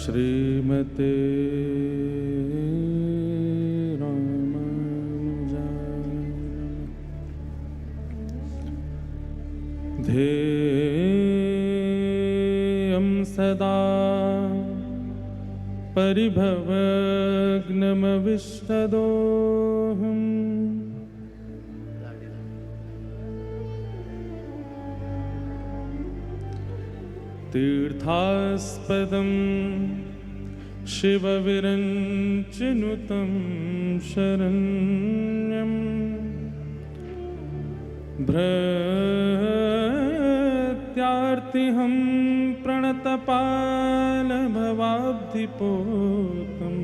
श्रीमते रामानुजाय ध्येयं सदा परिभवग्नमविष्टदोहम् तीर्थास्पदं शिवविरञ्चिनुतं शरण्यं भृत्यार्तिहं प्रणतपालभवाब्धिपोतं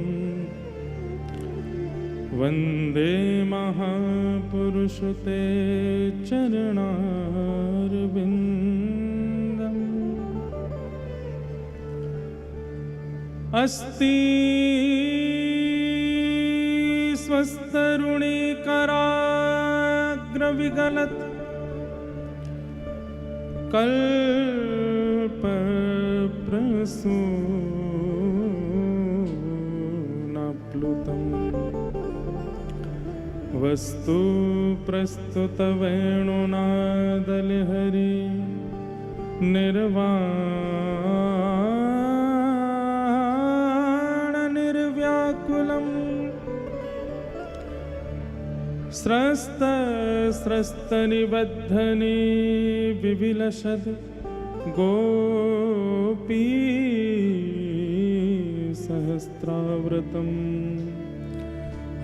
वन्दे महापुरुषते चरणारविन्दम्। अस्ति स्वस्तरुणीकराग्रविगलत् कल्पप्रसूनाप्लुतम् वस्तु प्रस्तुतवेणुनादलहरी निर्व्याकुलम् स्रस्तनिबद्धनी विविलसद् गोपी सहस्राव्रतम्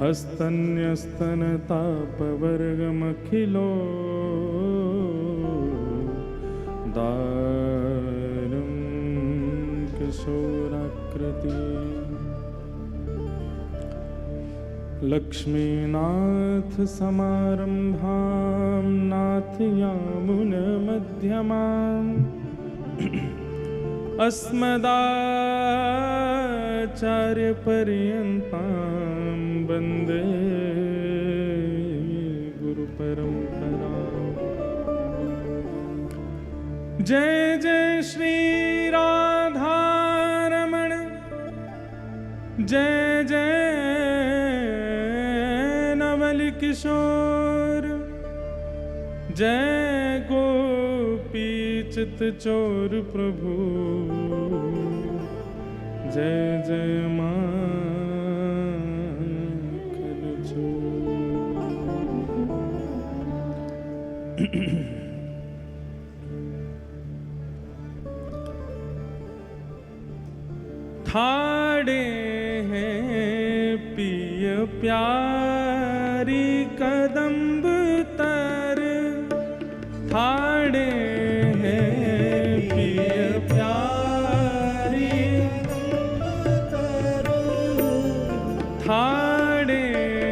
हस्तन्यस्तनतापवर्गमखिलो दारुं किशोराकृति लक्ष्मीनाथ समारंभां नाथयामुनमध्यमाम् अस्मदाचार्यपर्यन्तां वन्दे गुरुपरम्पराम्। जय जय श्री राधारमण, जय जय किशोर, जय गोपी चित्तचोर प्रभु, जय जय माखन चोर। थाड़े हैं पिय प्यारी कदम्ब तर, थाड़े हैं पिय प्यारी तर, थाड़े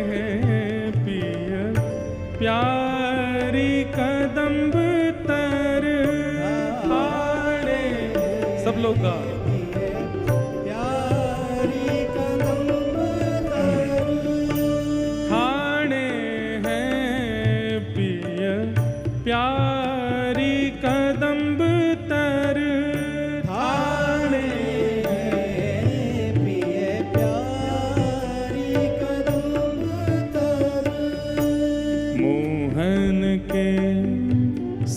हैं पिय प्यारी कदम्ब तर, थाड़े सब लोग का प्यारी कदम्ब तर, थाड़े पिय प्यारी कदम्ब तर। मोहन के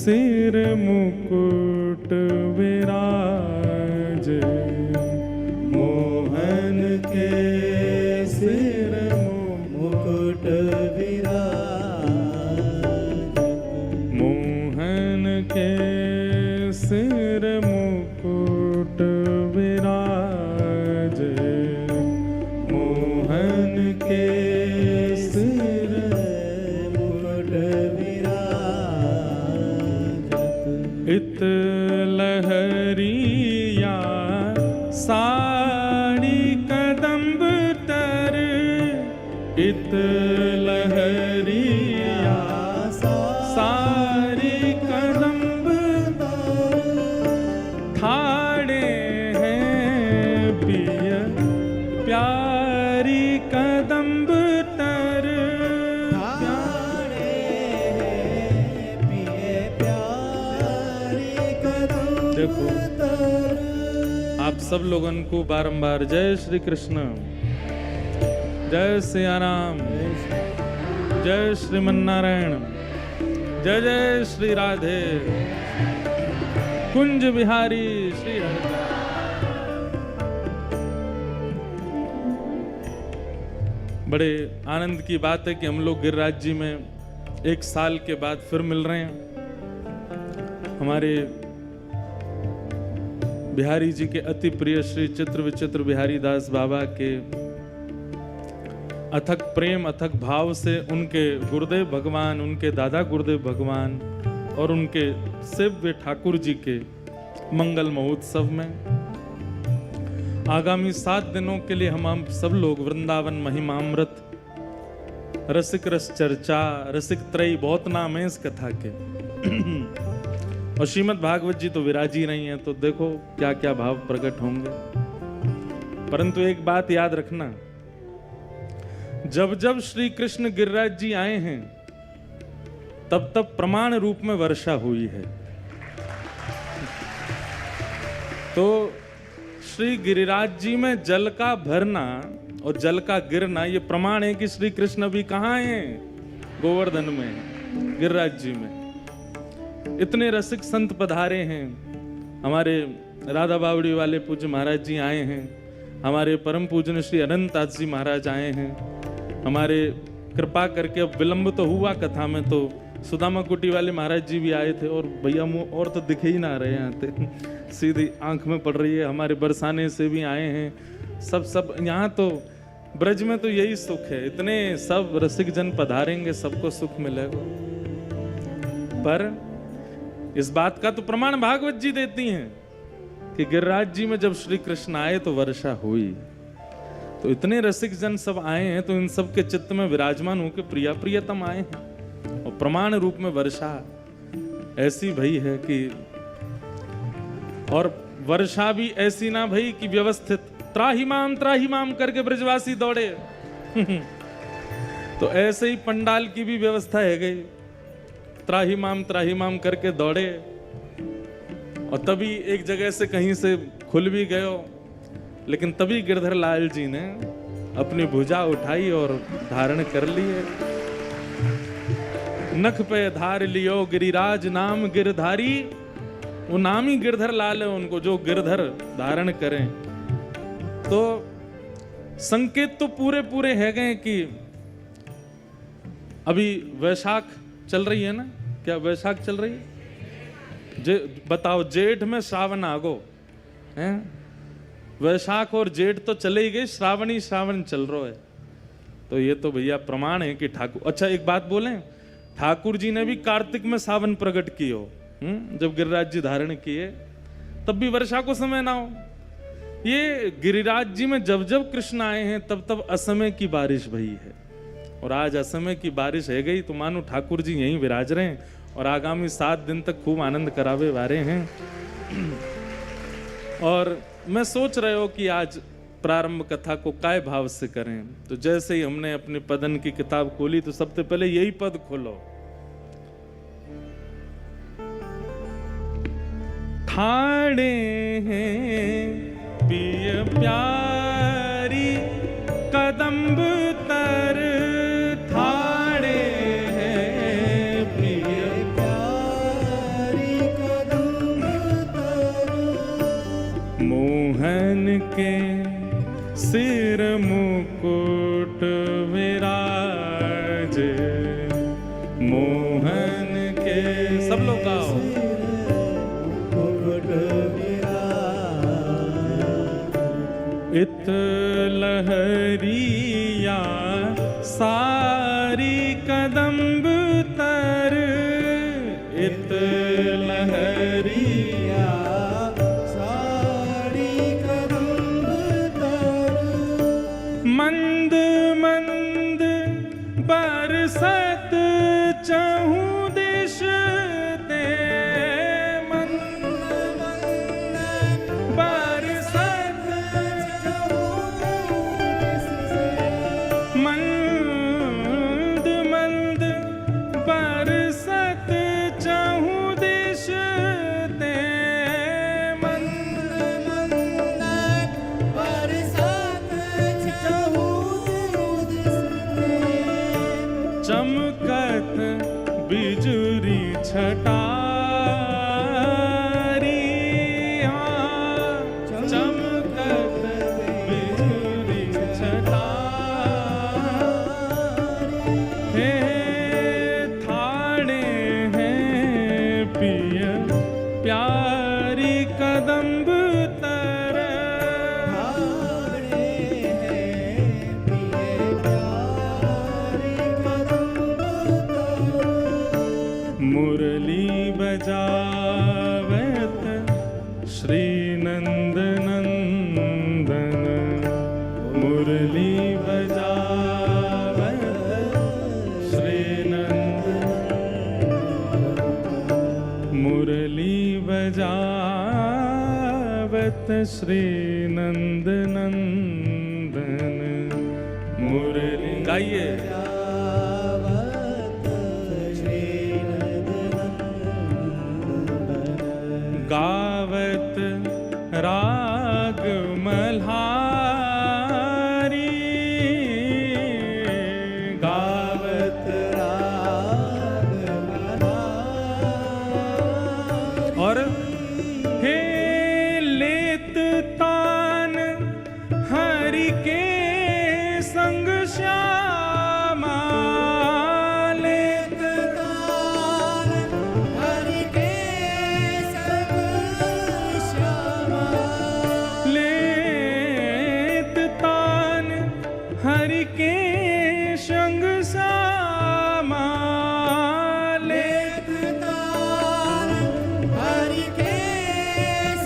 सिर मुकुट विराज, मोहन के सिर मुकुट विराज, के सिर मुकुट विराज, मोहन के सिर मुकुट विराज। इत लहरिया साड़ी कदम्ब तर, इत लहरिया साड़ी कदम्ब तर, थाड़े हैं पिय प्यारी कदम्ब तर, थाड़े हैं पिय प्यारी कदम्ब तर। आप सब लोगन को बारंबार जय श्री कृष्ण, जय सियाराम, जय श्रीमन्नारायण, जय जय श्री राधे, कुंज बिहारी श्री हरि। बड़े आनंद की बात है कि हम लोग गिरिराज जी में 1 साल के बाद फिर मिल रहे हैं। हमारे बिहारी जी के अति प्रिय श्री चित्र विचित्र बिहारी दास बाबा के अथक प्रेम अथक भाव से उनके गुरुदेव भगवान, उनके दादा गुरुदेव भगवान और उनके सेव्य ठाकुर जी के मंगल महोत्सव में आगामी 7 दिनों के लिए हम सब लोग वृंदावन महिमामृत, रसिक रस चर्चा, रसिक त्रयी बहुत नाम है इस कथा के और श्रीमद् भागवत जी तो विराज ही नहीं है, तो देखो क्या क्या भाव प्रकट होंगे। परंतु एक बात याद रखना, जब जब श्री कृष्ण गिरिराज जी आए हैं तब तब प्रमाण रूप में वर्षा हुई है। तो श्री गिरिराज जी में जल का भरना और जल का गिरना ये प्रमाण है कि श्री कृष्ण अभी कहाँ हैं? गोवर्धन में, गिरिराज जी में। इतने रसिक संत पधारे हैं। हमारे राधा बावड़ी वाले पूज्य महाराज जी आए हैं, हमारे परम पूजन श्री अनंतदास जी महाराज आए हैं, हमारे कृपा करके अब विलंब तो हुआ कथा में, तो सुदामा कुटी वाले महाराज जी भी आए थे और भैया मुँह और तो दिखे ही ना रहे हैं, आते सीधी आंख में पड़ रही है। हमारे बरसाने से भी आए हैं, सब यहाँ तो ब्रज में तो यही सुख है, इतने सब रसिक जन पधारेंगे, सबको सुख मिलेगा। पर इस बात का तो प्रमाण भागवत जी देती हैं कि गिरिराज जी में जब श्री कृष्ण आए तो वर्षा हुई। तो इतने रसिक जन सब आए हैं, तो इन सब के चित्त में विराजमान होकर प्रिया प्रियतम आए हैं और प्रमाण रूप में वर्षा ऐसी भई है कि, और वर्षा भी ऐसी ना भई कि व्यवस्थित त्राही माम करके ब्रजवासी दौड़े तो ऐसे ही पंडाल की भी व्यवस्था है गई, त्राही माम करके दौड़े और तभी एक जगह से कहीं से खुल भी गयो। लेकिन तभी गिरधर लाल जी ने अपनी भुजा उठाई और धारण कर लिए। नख पे धार लियो गिरिराज नाम गिरधारी, वो नाम ही गिरधर लाल है उनको, जो गिरधर धारण करें। तो संकेत तो पूरे पूरे है गए कि अभी वैशाख चल रही है ना, क्या वैशाख चल रही है? बताओ, जेठ में श्रावण आगो हैं, वैशाख और जेठ तो चले ही गए, श्रावण ही श्रावण चल रहा है। तो ये तो भैया प्रमाण है कि ठाकुर, अच्छा एक बात बोलें, ठाकुर जी ने भी कार्तिक में सावन प्रकट किए, जब गिरिराज जी धारण किए तब भी वर्षा को समय ना हो। ये गिरिराज जी में जब जब कृष्ण आए हैं तब तब असमय की बारिश भई है, और आज असमय की बारिश है गई, तो मानो ठाकुर जी यहीं विराज रहे हैं और आगामी 7 दिन तक खूब आनंद करावे वारे हैं। और मैं सोच रहे हो कि आज प्रारंभ कथा को काय भाव से करें, तो जैसे ही हमने अपने पदन की किताब खोली तो सबसे पहले यही पद खोलो, ठाणे हैं पिय प्यारी कदम्ब तर, ठाणे हैं पिय प्यारी कदम्ब तर, मोहन के सिर मुकुट विराज, मोहन के, सब लोग गाओ, इत लहरिया सारी कदम्ब तर, इत लहरिया सारी कदम्ब तर, मंद मंद बरसत चहु दिश ते, मंद मंद बरसत मंद मंद बरसत चहु दिश ते, प्यारी कदम्ब तर, मुरली बजावत श्री नंद नंदन, मुरली बजावत श्री नंद, मुरली बजावत श्री नंद नंदन, मुरली गाइए। गावत राग मल्हारी, गावत राग मल्हारी, और हे लेत तान हरि के संग श्यामा, लेत तान हरि के संग श्यामा, लेत तान हरि के संग श्यामा, लेत तान हरि के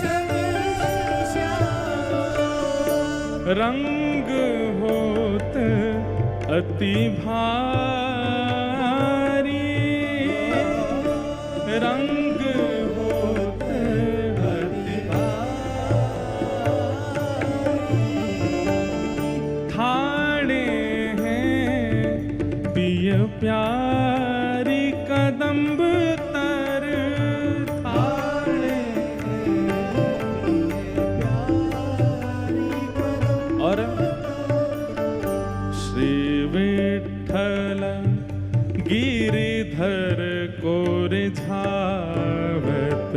संग श्यामा, रंग होत अति भारी, रंग होत अति भारी, ठाणे हैं पिय प्यारी कदम्ब तर, ठाणे और श्री विठ्ठल गिरिधर को रिझावत,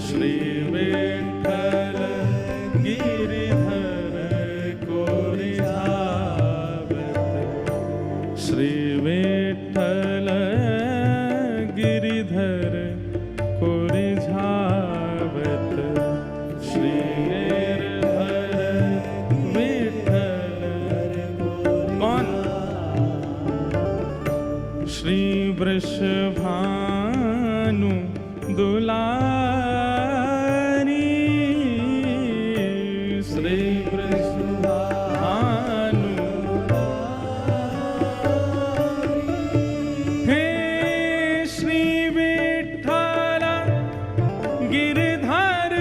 श्री विठ्ठल गिरिधर को रिझावत, श्री विठ्ठल गिरिधर को रिझावत, श्री श्री वृषभानु दुलारी, श्री वृषभानु, हे श्री विठ्ठल गिरधर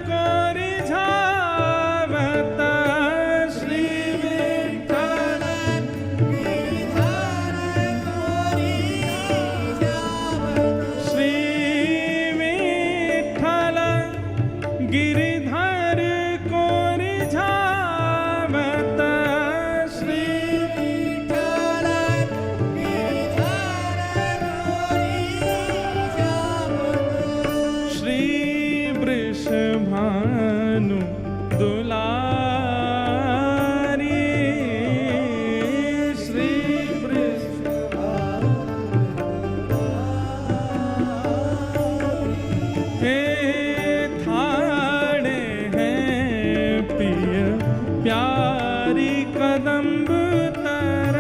को रिझावत, श्री विठ्ठल गिरिधर को रिझावत, श्री विठ्ठल गिरिधर को रिझावत, श्री वृषभानु दुलारी, श्री प्यारी कदम्ब तर,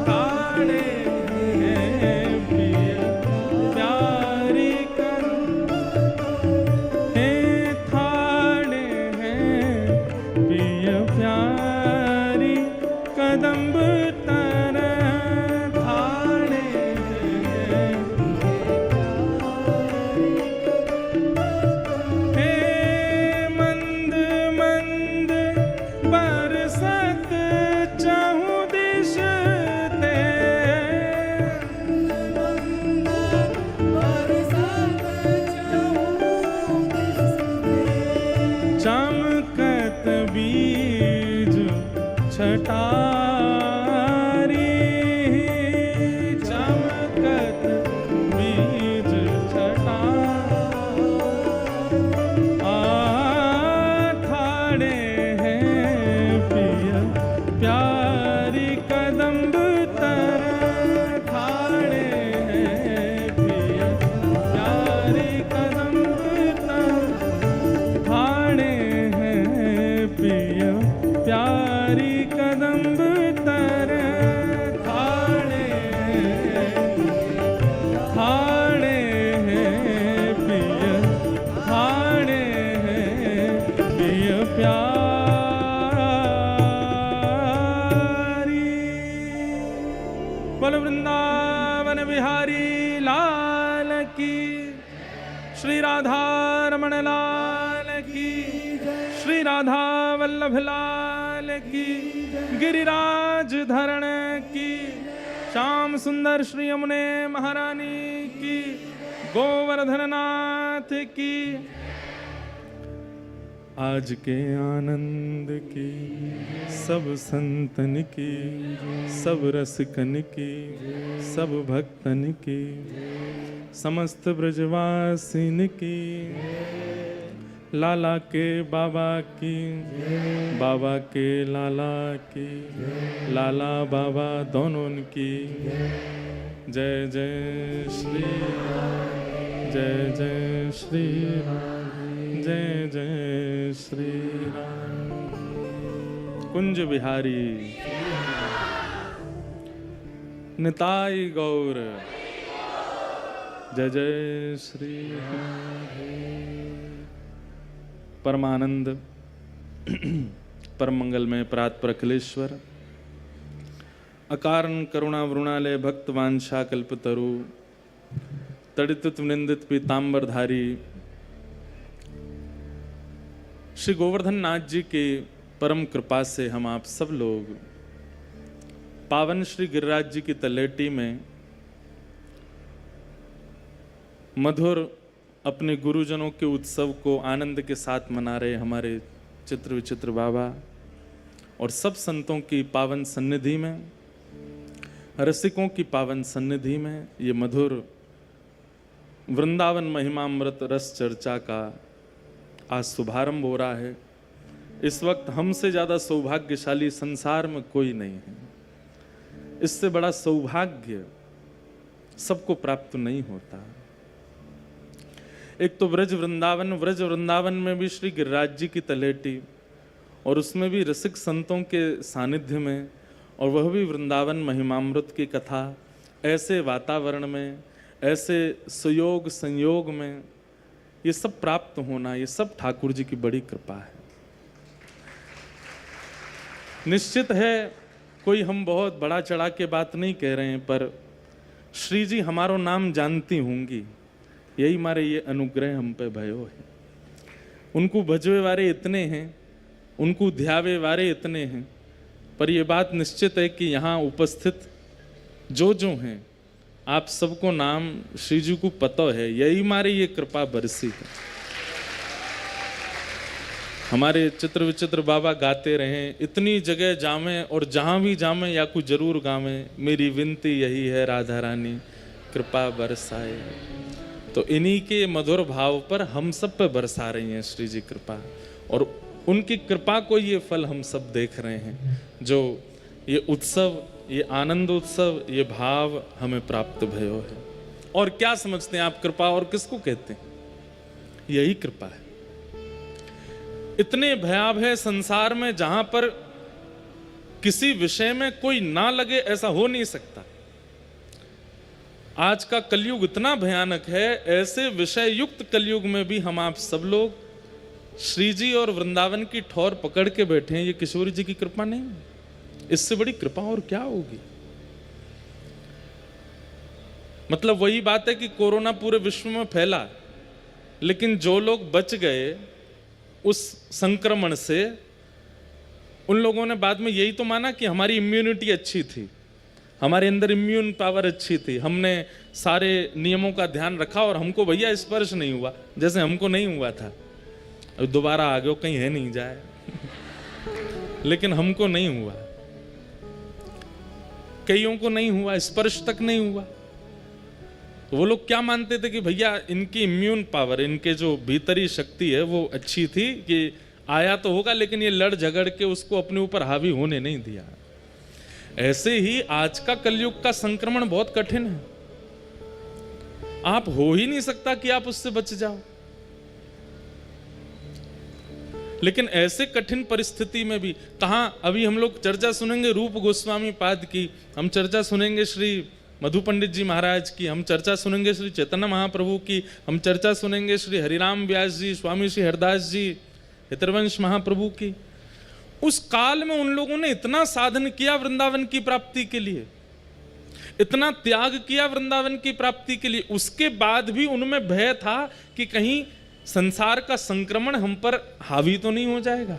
ठाणे हैं पिय प्यारी कदम्ब, हे ठाणे हैं पिय प्यारी कदम्ब तर, ठाणे हैं बरसत चहु दिश ते, बरसत चहु दिश ते, चमकत बीज छटारी, चमकत बीज छटारी, ठाणे प्यारी कदम्ब तर, ठाणे हैं पिय प्यारी कदम्ब बोल वृंदावन बिहारी लाल की, श्री राधा रमण लाल की, श्री राधा वल्लभ लाल की, गिरिराज धरण की, श्याम सुंदर श्री यमुने महारानी की, गोवर्धन नाथ की। आज के आनंद की सब संतन की, सब रसिकन की, सब भक्तन की, समस्त ब्रजवासिन की, लाला के बाबा की, बाबा के लाला की, लाला बाबा दोनों की। जय जय श्री राम, जय जय श्री राम, जय जय श्री राम। कुंज बिहारी निताई गौर, जय जय श्री राम। परमानंद परम मंगलमय प्रात अखिलेश्वर, अकारण करुणा वृणालय भक्त वांछा कल्पतरु, तड़ित निंदित पीतांबरधारी श्री गोवर्धन नाथ जी के परम कृपा से हम आप सब लोग पावन श्री गिरिराज जी की तलेटी में मधुर अपने गुरुजनों के उत्सव को आनंद के साथ मना रहे हमारे चित्र विचित्र बाबा और सब संतों की पावन सन्निधि में, रसिकों की पावन सन्निधि में ये मधुर वृंदावन महिमामृत रस चर्चा का आज शुभारंभ हो रहा है। इस वक्त हमसे ज़्यादा सौभाग्यशाली संसार में कोई नहीं है। इससे बड़ा सौभाग्य सबको प्राप्त नहीं होता। एक तो व्रज वृंदावन में भी श्री गिरिराज जी की तलेटी और उसमें भी रसिक संतों के सानिध्य में, और वह भी वृंदावन महिमामृत की कथा, ऐसे वातावरण में, ऐसे सुयोग संयोग में ये सब प्राप्त होना, ये सब ठाकुर जी की बड़ी कृपा है। निश्चित है कोई हम बहुत बड़ा चढ़ा के बात नहीं कह रहे हैं, पर श्री जी हमारो नाम जानती होंगी, यही मारे ये अनुग्रह हम पे भयो है। उनको भजवे वारे इतने हैं, उनको ध्यावे वारे इतने हैं, पर यह बात निश्चित है कि यहाँ उपस्थित जो हैं आप सबको नाम श्री जी को पता है, यही मारे ये कृपा बरसी है। हमारे चित्र विचित्र बाबा गाते रहे, इतनी जगह जामे और जहाँ भी जामे या कुछ जरूर गावे, मेरी विनती यही है राधा रानी कृपा बरसाए। तो इन्हीं के मधुर भाव पर हम सब पे बरसा रही हैं श्री जी कृपा, और उनकी कृपा को ये फल हम सब देख रहे हैं, जो ये उत्सव, ये आनंद उत्सव, ये भाव हमें प्राप्त भयो है। और क्या समझते हैं आप कृपा और किसको कहते हैं? यही कृपा है। इतने भयावह है संसार में जहां पर किसी विषय में कोई ना लगे, ऐसा हो नहीं सकता। आज का कलयुग इतना भयानक है, ऐसे विषय युक्त कलयुग में भी हम आप सब लोग श्री जी और वृंदावन की ठौर पकड़ के बैठे हैं। ये किशोरी जी की कृपा नहीं, इससे बड़ी कृपा और क्या होगी। मतलब वही बात है कि कोरोना पूरे विश्व में फैला, लेकिन जो लोग बच गए उस संक्रमण से, उन लोगों ने बाद में यही तो माना कि हमारी इम्यूनिटी अच्छी थी, हमारे अंदर इम्यून पावर अच्छी थी, हमने सारे नियमों का ध्यान रखा और हमको भैया स्पर्श नहीं हुआ, जैसे हमको नहीं हुआ था। अब दोबारा आ गए, कहीं है नहीं जाए लेकिन हमको नहीं हुआ, कईयों को नहीं हुआ, स्पर्श तक नहीं हुआ। वो लोग क्या मानते थे कि भैया इनकी इम्यून पावर, इनके जो भीतरी शक्ति है वो अच्छी थी कि आया तो होगा, लेकिन ये लड़ झगड़ के उसको अपने ऊपर हावी होने नहीं दिया। ऐसे ही आज का कलयुग का संक्रमण बहुत कठिन है, आप हो ही नहीं सकता कि आप उससे बच जाओ। लेकिन ऐसे कठिन परिस्थिति में भी कहां, अभी हम लोग चर्चा सुनेंगे रूप गोस्वामी पाद की, हम चर्चा सुनेंगे श्री मधु पंडित जी महाराज की, हम चर्चा सुनेंगे श्री चैतन्य महाप्रभु की, हम चर्चा सुनेंगे श्री हरिराम व्यास जी, स्वामी श्री हरदास जी, हितरवंश महाप्रभु की। उस काल में उन लोगों ने इतना साधन किया वृंदावन की प्राप्ति के लिए, इतना त्याग किया वृंदावन की प्राप्ति के लिए, उसके बाद भी उनमें भय था कि कहीं संसार का संक्रमण हम पर हावी तो नहीं हो जाएगा।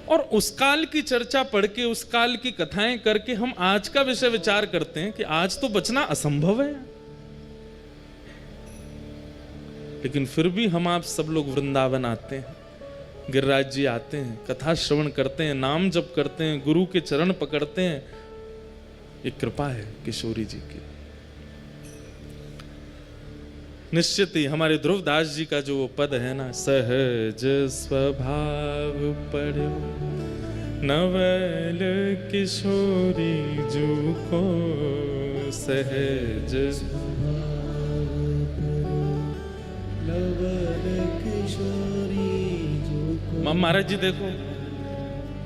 और उस काल की चर्चा पढ़ के, उस काल की कथाएं करके हम आज का विषय विचार करते हैं कि आज तो बचना असंभव है, लेकिन फिर भी हम आप सब लोग वृंदावन आते हैं, गिरिराज जी आते हैं, कथा श्रवण करते हैं, नाम जप करते हैं, गुरु के चरण पकड़ते हैं। ये कृपा है किशोरी जी की। निश्चित ही हमारे ध्रुवदास जी का जो वो पद है ना, सहज स्वभाव पढ़ो नवल किशोरी जू को, सहज नवल किशोरी जू को। महाराज जी देखो,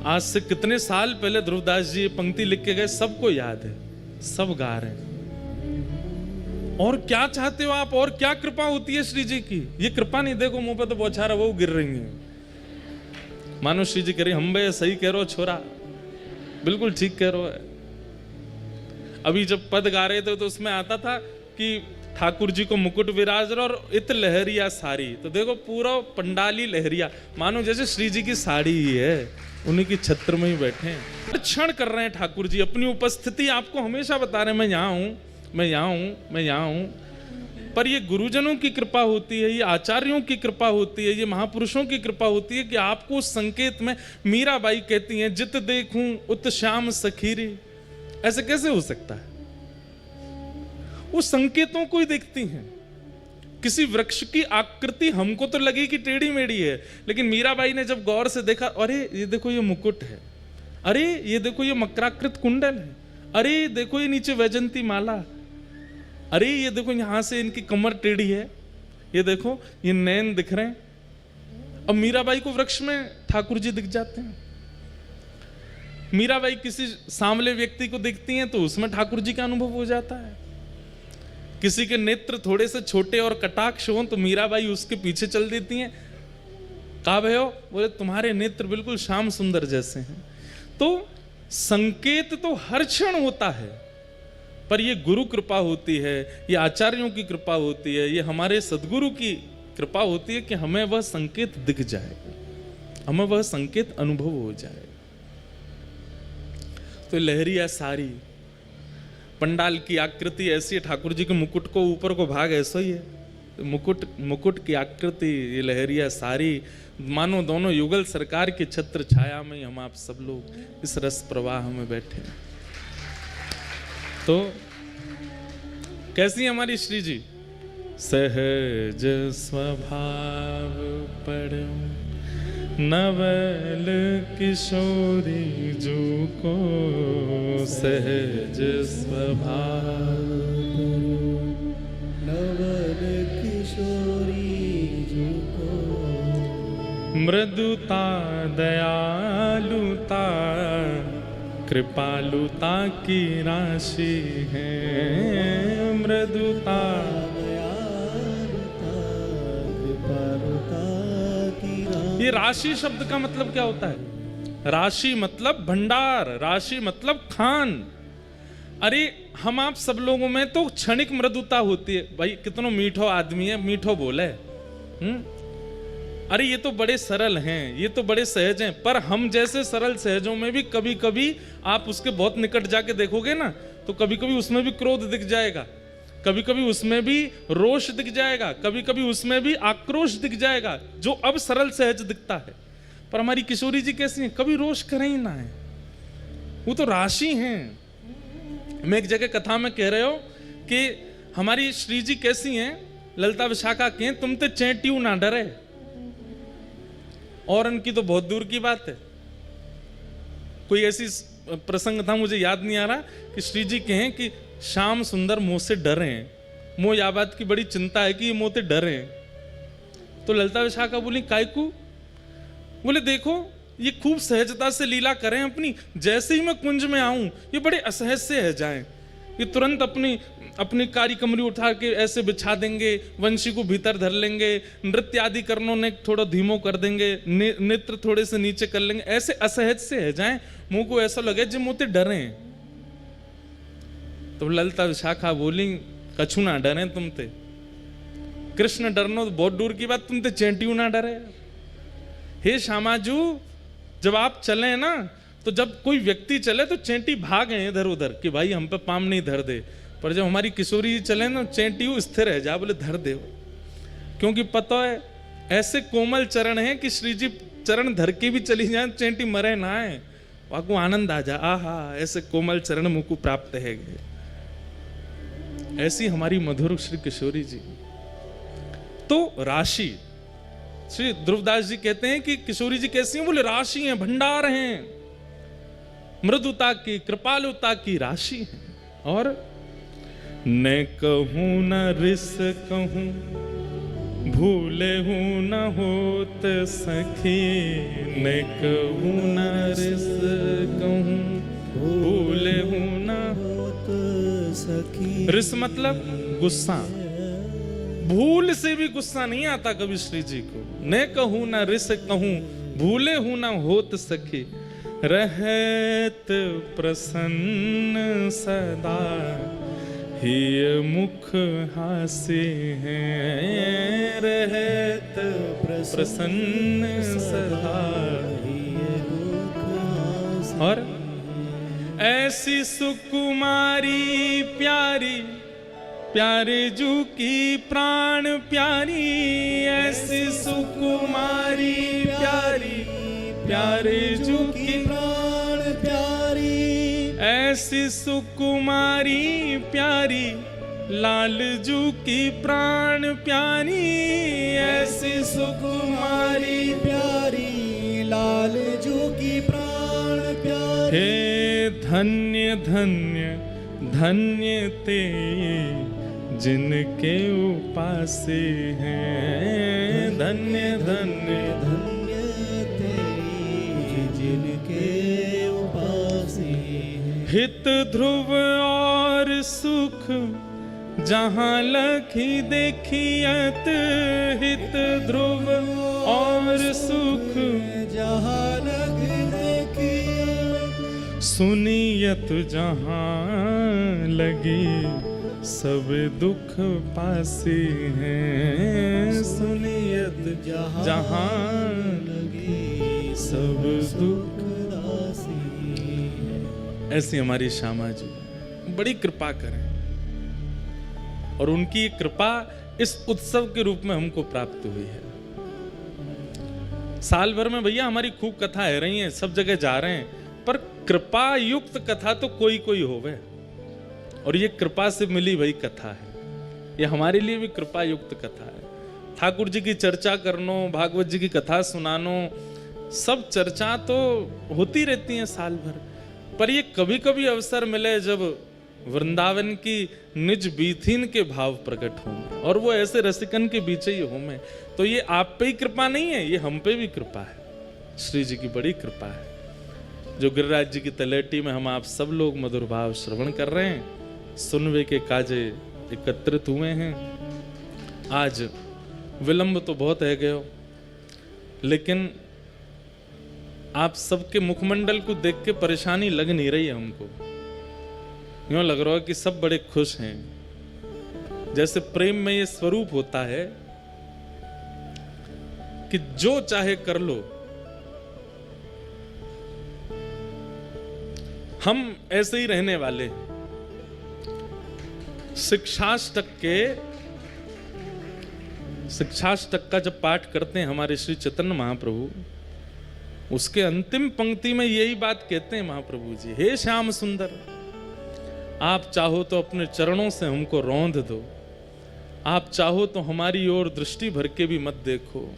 आज से कितने साल पहले ध्रुवदास जी ये पंक्ति लिख के गए, सबको याद है, सब गा रहे हैं। और क्या चाहते हो आप, और क्या कृपा होती है श्री जी की। ये कृपा नहीं, देखो मुंह पे तो बौछार वो गिर रही है, मानो श्री जी कह रही हम भे सही कह रहे हो छोरा, बिल्कुल ठीक कह रहे हो। अभी जब पद गा रहे थे तो उसमें आता था कि ठाकुर जी को मुकुट विराज और इत लहरिया साड़ी, तो देखो पूरा पंडाली लहरिया, मानो जैसे श्री जी की साड़ी ही है, उन्हीं की छत्र में ही बैठे हैं, क्षण कर रहे हैं ठाकुर जी, अपनी उपस्थिति आपको हमेशा बता रहे हैं, मैं यहाँ हूँ, मैं यहाँ हूँ, मैं यहाँ हूँ। पर ये गुरुजनों की कृपा होती है, ये आचार्यों की कृपा होती है, ये महापुरुषों की कृपा होती है कि आपको उस संकेत में, मीराबाई कहती हैं जित देखूं उत श्याम सखीरी, ऐसे कैसे हो सकता है। वो संकेतों को ही देखती हैं। किसी वृक्ष की आकृति हमको तो लगी कि टेढ़ी मेढ़ी है, लेकिन मीराबाई ने जब गौर से देखा, अरे ये देखो ये मुकुट है, अरे ये देखो ये मकराकृत कुंडल है, अरे देखो ये नीचे वैजंती माला, अरे ये देखो यहां से इनकी कमर टेढ़ी है, ये देखो ये नैन दिख रहे हैं। अब मीराबाई को वृक्ष में ठाकुर जी दिख जाते हैं। मीराबाई किसी सांवले व्यक्ति को देखती हैं तो उसमें ठाकुर जी का अनुभव हो जाता है। किसी के नेत्र थोड़े से छोटे और कटाक्ष हो तो मीराबाई उसके पीछे चल देती हैं। कहा भयो, बोले तुम्हारे नेत्र बिल्कुल श्याम सुंदर जैसे हैं। तो संकेत तो हर क्षण होता है, पर ये गुरु कृपा होती है, ये आचार्यों की कृपा होती है, ये हमारे सदगुरु की कृपा होती है कि हमें वह संकेत दिख जाए, हमें वह संकेत अनुभव हो जाए। तो लहरिया सारी, पंडाल की आकृति ऐसी है, ठाकुर जी के मुकुट को ऊपर को भाग ऐसा ही है, मुकुट की आकृति, ये लहरिया सारी, मानो दोनों युगल सरकार के छत्र छाया में हम आप सब लोग इस रस प्रवाह में बैठे। तो कैसी हमारी श्री जी, सहज स्वभाव पढ़ो नवल किशोरी जू को, सहज स्वभाव नवल किशोरी जू को, मृदुता दयालुता कृपालुता की राशि है, मृदुता दयालुता कृपालुता की राशि। ये राशि शब्द का मतलब क्या होता है? राशि मतलब भंडार, राशि मतलब खान। अरे हम आप सब लोगों में तो क्षणिक मृदुता होती है, भाई कितनो मीठो आदमी है, मीठो बोले, अरे ये तो बड़े सरल हैं, ये तो बड़े सहज हैं। पर हम जैसे सरल सहजों में भी कभी कभी आप उसके बहुत निकट जाके देखोगे ना, तो कभी कभी उसमें भी क्रोध दिख जाएगा, कभी कभी उसमें भी रोष दिख जाएगा, कभी कभी उसमें भी आक्रोश दिख जाएगा, जो अब सरल सहज दिखता है। पर हमारी किशोरी जी कैसी हैं, कभी रोष करें ही ना है, वो तो राशि हैं। मैं एक जगह कथा में कह रहे हो कि हमारी श्री जी कैसी हैं, ललिता विशाखा के, तुम तो चैंटियों ना डरे, और उनकी तो बहुत दूर की बात है। कोई ऐसी प्रसंग था, मुझे याद नहीं आ रहा, कि श्री जी कहें कि श्याम सुंदर मुंह से डरे हैं, मुझे या बात की बड़ी चिंता है कि ये मोते डरे हैं। तो ललिता विशाखा बोली कायकू? बोले देखो ये खूब सहजता से लीला करें अपनी, जैसे ही मैं कुंज में आऊं ये बड़े असहज से रह जाएं, ये तुरंत अपनी कारी कमरी उठा के ऐसे बिछा देंगे, वंशी को भीतर धर लेंगे, नृत्य आदि करनों ने थोड़ा धीमो कर देंगे, नेत्र थोड़े से नीचे कर लेंगे, ऐसे असहज से है जाएं, मुंह को ऐसा लगे जो मोते डरे हैं। तो ललिता विशाखा बोली कछु ना डरे तुम ते, कृष्ण डरनो तो बहुत दूर की बात, तुम ते चेंटियों ना डरे। हे श्यामाजू, जब आप चले ना तो जब कोई व्यक्ति चले तो चेंटी भागे इधर उधर कि भाई हम पे पाम नहीं धर दे, पर जब हमारी किशोरी जी चले ना चेंटियों स्थिर है जा, बोले धर दे, क्योंकि पता है ऐसे कोमल चरण है कि श्री जी चरण धर के भी चली जाए चेंटी मरे ना है, वाको आनंद आ जा, आहा ऐसे कोमल चरण मुझको प्राप्त है। ऐसी हमारी मधुर श्री किशोरी जी। तो राशि, श्री ध्रुवदास जी कहते हैं कि किशोरी जी कैसी हैं, बोले राशि हैं, भंडार हैं, मृदुता की कृपालुता की राशि है। और न कहूं न रिस कहूं, भूले हूं न होत सखी, न कहूं न रिस कहूं, भूले हूं न होत सखी। रिस मतलब गुस्सा, भूल से भी गुस्सा नहीं आता कभी श्री जी को। न कहूं न रिस कहूं, भूले हूं न होत सखी, रहत प्रसन्न सदा, ही मुख हासे हैं, रहत प्रसन्न सदा, और ऐसी सुकुमारी प्यारी, प्यारे जू की प्राण प्यारी, ऐसी सुकुमारी प्यारी, प्यारे जू की प्राण प्यारी, ऐसी सुकुमारी प्यारी, लाल जू की प्राण प्यारी, ऐसी सुकुमारी प्यारी, लाल जू की प्राण प्यारी। हे धन्य धन्य धन्य ते जिनके उपासे हैं, धन्य धन्य धन्य ते जिनके उपासे हैं। हित ध्रुव और सुख जहाँ लखी देखियत, हित ध्रुव और सुख जहाँ लखी देखियत, सुनियत जहाँ लगी सब दुख पासे हैं, सुनियत जहाँ लगी सब दुख दासी है। ऐसी हमारी श्यामा जी बड़ी कृपा करें, और उनकी कृपा इस उत्सव के रूप में हमको प्राप्त हुई है। साल भर में भैया हमारी खूब कथाएं रही हैं, सब जगह जा रहे हैं, पर कृपा युक्त कथा तो कोई कोई होवे, और ये कृपा से मिली वही कथा है, ये हमारे लिए भी कृपा युक्त कथा है। ठाकुर जी की चर्चा करनो, भागवत जी की कथा सुनानो, सब चर्चा तो होती रहती है साल भर, पर ये कभी कभी अवसर मिले जब वृंदावन की निज बीथिन के भाव प्रकट होंगे, और वो ऐसे रसिकन के बीच ही होंगे, तो ये आप पे ही कृपा नहीं है, ये हम पे भी कृपा है। श्री जी की बड़ी कृपा है, जो गिरिराज जी की तलेटी में हम आप सब लोग मधुर भाव श्रवण कर रहे हैं, सुनवे के काजे एकत्रित हुए हैं। आज विलंब तो बहुत है गयो, लेकिन आप सबके मुखमंडल को देख के परेशानी लग नहीं रही है हमको, यूं लग रहा है कि सब बड़े खुश हैं। जैसे प्रेम में ये स्वरूप होता है कि जो चाहे कर लो, हम ऐसे ही रहने वाले हैं। शिक्षाष्टक का जब पाठ करते हैं हमारे श्री चैतन्य महाप्रभु, उसके अंतिम पंक्ति में यही बात कहते हैं महाप्रभु जी, हे श्याम सुंदर, आप चाहो तो अपने चरणों से हमको रौंद दो, आप चाहो तो हमारी ओर दृष्टि भर के भी मत देखो,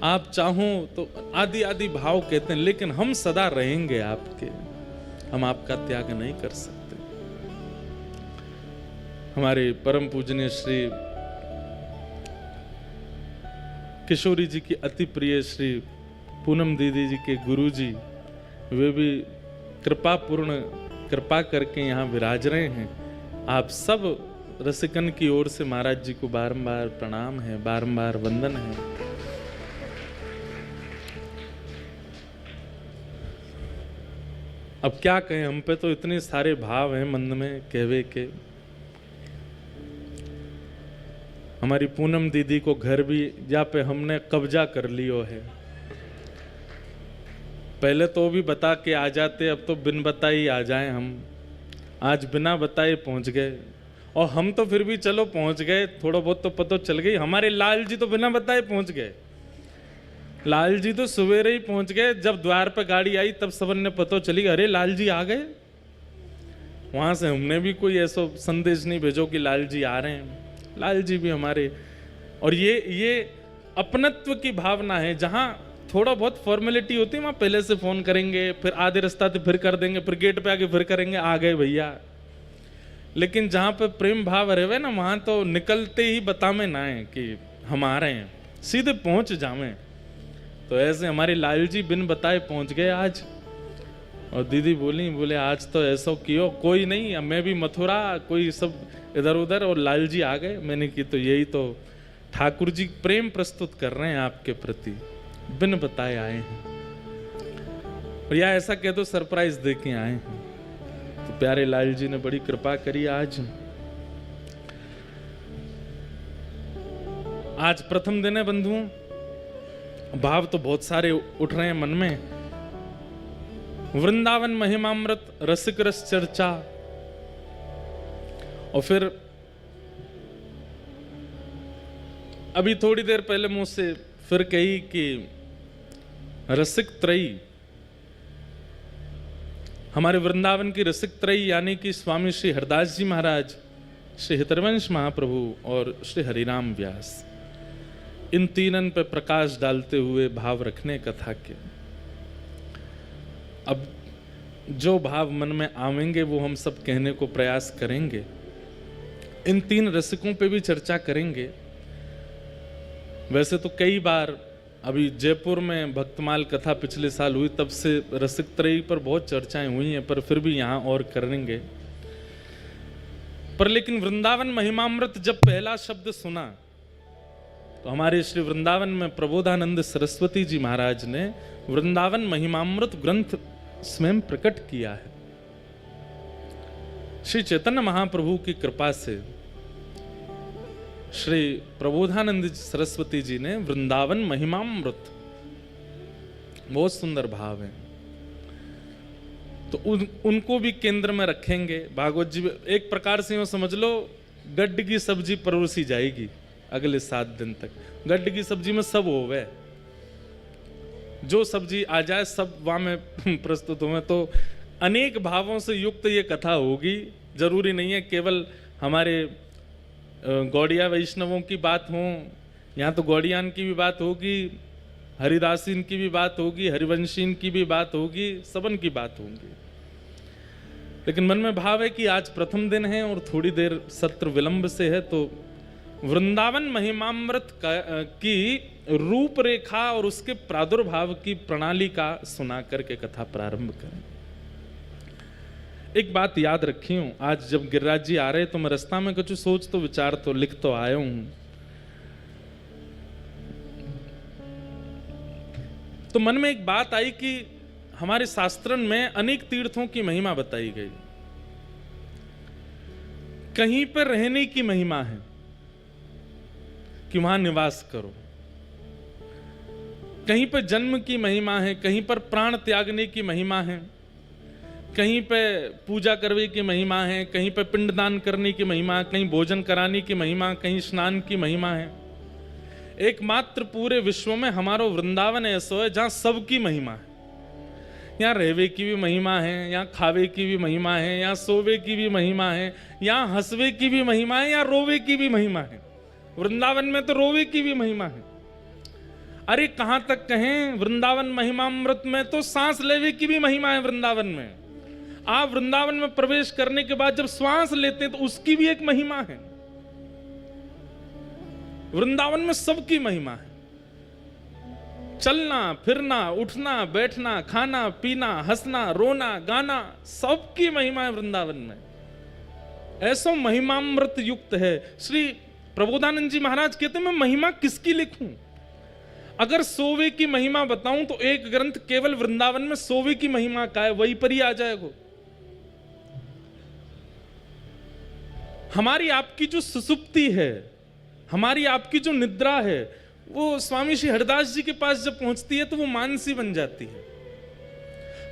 आप चाहो तो आदि आदि भाव कहते हैं, लेकिन हम सदा रहेंगे आपके, हम आपका त्याग नहीं कर सकते। हमारे परम पूजनीय श्री किशोरी जी की अति प्रिय श्री पूनम दीदी जी के गुरु जी, वे भी कृपा करके यहाँ विराज रहे हैं। आप सब रसिकन की ओर से महाराज जी को बारंबार प्रणाम है, बारंबार वंदन है। अब क्या कहें, हम पे तो इतने सारे भाव हैं मन में कहवे के। हमारी पूनम दीदी को घर भी या पे हमने कब्जा कर लियो है। पहले तो भी बता के आ जाते, अब तो बिन बताए आ जाए हम। आज बिना बताए पहुंच गए, और हम तो फिर भी चलो पहुंच गए, थोड़ा बहुत तो पता चल गई। हमारे लाल जी तो बिना बताए पहुंच गए। लाल जी तो सवेरे ही पहुंच गए, जब द्वार पर गाड़ी आई तब सबन ने पता चली, अरे लाल जी आ गए। वहां से हमने भी कोई ऐसा संदेश नहीं भेजो कि लाल जी आ रहे हैं। लाल जी भी हमारे, और ये अपनत्व की भावना है। जहां थोड़ा बहुत फॉर्मेलिटी होती है वहां पहले से फोन करेंगे, फिर आधे रास्ता से फिर कर देंगे, फिर गेट पे आके फिर करेंगे, आ गए भैया। लेकिन जहां पे प्रेम भाव रहे ना, वहां तो निकलते ही बतावे ना है कि हम आ रहे हैं, सीधे पहुंच जावे। तो ऐसे हमारे लाल जी बिन बताए पहुंच गए आज। और दीदी बोले आज तो ऐसा कियो, कोई नहीं, मैं भी मथुरा, कोई सब इधर उधर, और लाल जी आ गए। मैंने की तो यही तो ठाकुर जी प्रेम प्रस्तुत कर रहे हैं आपके प्रति, बिन बताए आए हैं। और या ऐसा कह दो सरप्राइज दे के आए हैं। तो प्यारे लाल जी ने बड़ी कृपा करी। आज प्रथम दिन है बंधुओं। भाव तो बहुत सारे उठ रहे हैं मन में। वृंदावन महिमामृत, रसिक रस चर्चा, और फिर अभी थोड़ी देर पहले मुझसे फिर कही कि रसिक त्रयी, हमारे वृंदावन की रसिक त्रयी यानी कि स्वामी श्री हरदास जी महाराज, श्री हितरवंश महाप्रभु और श्री हरिराम व्यास, इन तीनन पे प्रकाश डालते हुए भाव रखने कथा के। अब जो भाव मन में आवेंगे वो हम सब कहने को प्रयास करेंगे। इन तीन रसिकों पे भी चर्चा करेंगे। वैसे तो कई बार अभी जयपुर में भक्तमाल कथा पिछले साल हुई, तब से रसिक त्रयी पर बहुत चर्चाएं हुई हैं, पर फिर भी यहाँ और करेंगे। पर लेकिन वृंदावन महिमामृत जब पहला शब्द सुना तो हमारे श्री वृंदावन में प्रबोधानंद सरस्वती जी महाराज ने वृंदावन महिमामृत ग्रंथ स्वयं प्रकट किया है। श्री चैतन्य महाप्रभु की कृपा से श्री प्रबोधानंद सरस्वती जी ने वृंदावन महिमामृत, बहुत सुंदर भाव है, तो उनको भी केंद्र में रखेंगे। भागवत जी एक प्रकार से यूं समझ लो, गड्ढ की सब्जी परोसी जाएगी अगले 7 दिन तक। गड्ढ की सब्जी में सब होवे, जो सब्जी आ जाए सब वहां में प्रस्तुत हुए। तो अनेक भावों से युक्त ये कथा होगी। जरूरी नहीं है केवल हमारे गौड़िया वैष्णवों की बात हो, यहाँ तो गौड़ियान की भी बात होगी, हरिदासीन की भी बात होगी, हरिवंशीन की भी बात होगी, सबन की बात होगी। लेकिन मन में भाव है कि आज प्रथम दिन है और थोड़ी देर सत्र विलंब से है, तो वृंदावन महिमामृत की रूपरेखा और उसके प्रादुर्भाव की प्रणाली का सुना करके कथा प्रारंभ करें। एक बात याद रखी हूं, आज जब गिरिराज जी आ रहे तो मैं रास्ता में कुछ सोच तो विचार तो लिख तो आया हूं। तो मन में एक बात आई कि हमारे शास्त्रन में अनेक तीर्थों की महिमा बताई गई। कहीं पर रहने की महिमा है कि वहां निवास करो, कहीं पर जन्म की महिमा है, कहीं पर प्राण त्यागने की महिमा है, कहीं पे पूजा करने की महिमा है, कहीं पे पिंडदान करने की महिमा, कहीं भोजन कराने की महिमा, कहीं स्नान की महिमा है। एकमात्र पूरे विश्व में हमारा वृंदावन ऐसा है जहां सबकी महिमा है। यहाँ रहवे की भी महिमा है, यहाँ खावे की भी महिमा है, यहाँ सोवे की भी महिमा है, यहाँ हंसवे की भी महिमा है, यहाँ रोवे की भी महिमा है। वृंदावन में तो रोवे की भी महिमा है। अरे कहां तक कहें, वृंदावन महिमामृत में तो सांस लेवे की भी महिमा है। वृंदावन में आप वृंदावन में प्रवेश करने के बाद जब श्वास लेते हैं तो उसकी भी एक महिमा है। वृंदावन में सबकी महिमा है। चलना फिरना, उठना बैठना, खाना पीना, हंसना रोना गाना, सबकी महिमा है वृंदावन में। ऐसा महिमामृत युक्त है। श्री प्रबोधानंद जी महाराज कहते हैं मैं महिमा किसकी लिखूं। अगर सोवे की महिमा बताऊं तो एक ग्रंथ केवल वृंदावन में सोवे की महिमा का है, वहीं पर ही आ जाएगा। हमारी आपकी जो सुसुप्ति है, हमारी आपकी जो निद्रा है, वो स्वामी श्री हरिदास जी के पास जब पहुंचती है तो वो मानसी बन जाती है।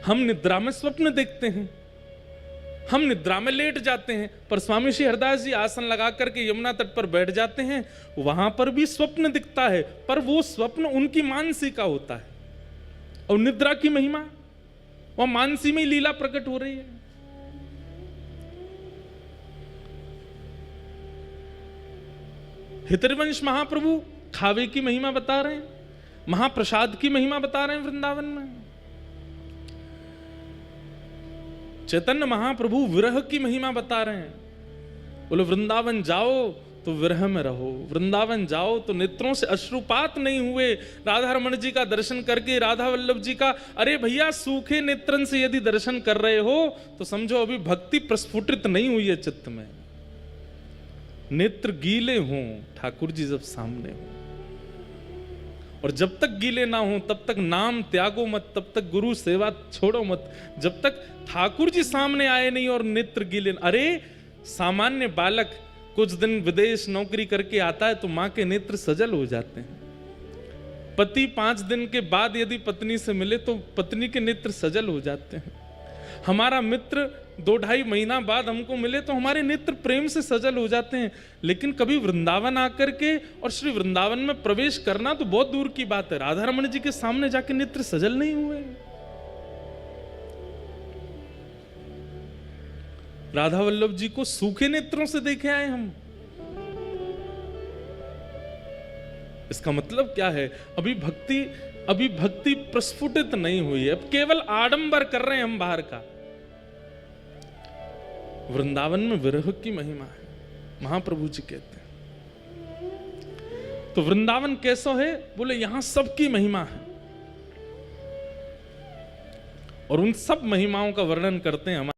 हम निद्रा में स्वप्न देखते हैं, हम निद्रा में लेट जाते हैं, पर स्वामी श्री हरिदास जी आसन लगा करके यमुना तट पर बैठ जाते हैं, वहां पर भी स्वप्न दिखता है, पर वो स्वप्न उनकी मानसी का होता है। और निद्रा की महिमा, वह मानसी में ही लीला प्रकट हो रही है। हितरिवंश महाप्रभु खावे की महिमा बता रहे हैं, महाप्रसाद की महिमा बता रहे हैं वृंदावन में। चैतन्य महाप्रभु विरह की महिमा बता रहे हैं, बोले वृंदावन जाओ तो विरह में रहो, वृंदावन जाओ तो नेत्रों से अश्रुपात नहीं हुए। राधा रमण जी का दर्शन करके, राधा वल्लभ जी का, अरे भैया सूखे नेत्रन से यदि दर्शन कर रहे हो तो समझो अभी भक्ति प्रस्फुटित नहीं हुई है चित्त में। नेत्र गीले हों ठाकुर जी जब सामने हो, और जब तक गीले ना हो तब तक नाम त्यागो मत, तब तक गुरु सेवा छोड़ो मत, जब तक ठाकुर जी सामने आए नहीं और नेत्र गीले। अरे सामान्य बालक कुछ दिन विदेश नौकरी करके आता है तो मां के नेत्र सजल हो जाते हैं। पति 5 दिन के बाद यदि पत्नी से मिले तो पत्नी के नेत्र सजल हो जाते हैं। हमारा मित्र 2-2.5 महीना बाद हमको मिले तो हमारे नेत्र प्रेम से सजल हो जाते हैं। लेकिन कभी वृंदावन आकर के और श्री वृंदावन में प्रवेश करना तो बहुत दूर की बात है, राधा रमण जी के सामने जाके नेत्र सजल नहीं हुए। राधा वल्लभ जी को सूखे नेत्रों से देखे आए हम। इसका मतलब क्या है? अभी भक्ति प्रस्फुटित नहीं हुई है, अब केवल आडंबर कर रहे हैं हम बाहर का। वृंदावन में विरह की महिमा है, महाप्रभु जी कहते हैं। तो वृंदावन कैसा है? बोले यहां सबकी महिमा है, और उन सब महिमाओं का वर्णन करते हैं हमारे